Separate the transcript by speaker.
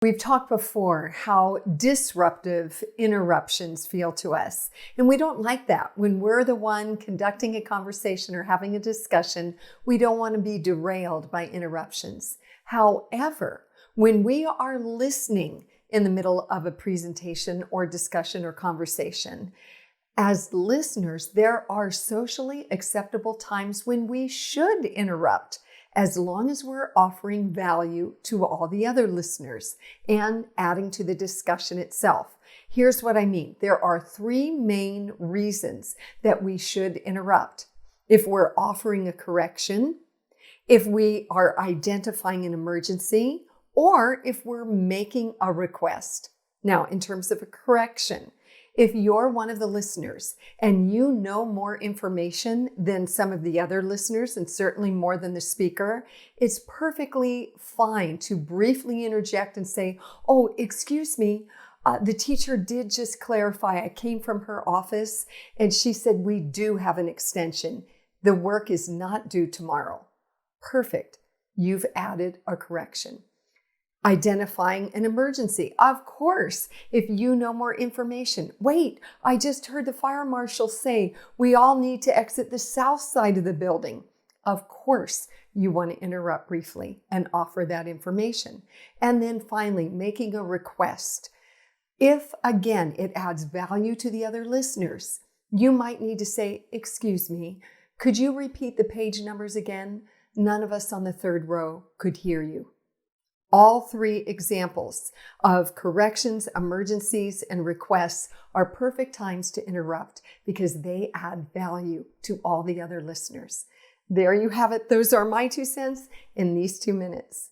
Speaker 1: We've talked before how disruptive interruptions feel to us. And we don't like that. When we're the one conducting a conversation or having a discussion, we don't want to be derailed by interruptions. However, when we are listening in the middle of a presentation or discussion or conversation, as listeners, there are socially acceptable times when we should interrupt, as long as we're offering value to all the other listeners and adding to the discussion itself. Here's what I mean. There are three main reasons that we should interrupt. If we're offering a correction, if we are identifying an emergency, or if we're making a request. Now, in terms of a correction, if you're one of the listeners and you know more information than some of the other listeners, and certainly more than the speaker, it's perfectly fine to briefly interject and say, "Oh, excuse me, the teacher did just clarify. I came from her office and she said we do have an extension. The work is not due tomorrow." Perfect. You've added a correction. Identifying an emergency. Of course, if you know more information. Wait, I just heard the fire marshal say we all need to exit the south side of the building. Of course, you want to interrupt briefly and offer that information. And then finally, making a request. If, again, it adds value to the other listeners, you might need to say, "Excuse me, could you repeat the page numbers again? None of us on the third row could hear you." All three examples of corrections, emergencies, and requests are perfect times to interrupt because they add value to all the other listeners. There you have it. Those are my 2 cents in these 2 minutes.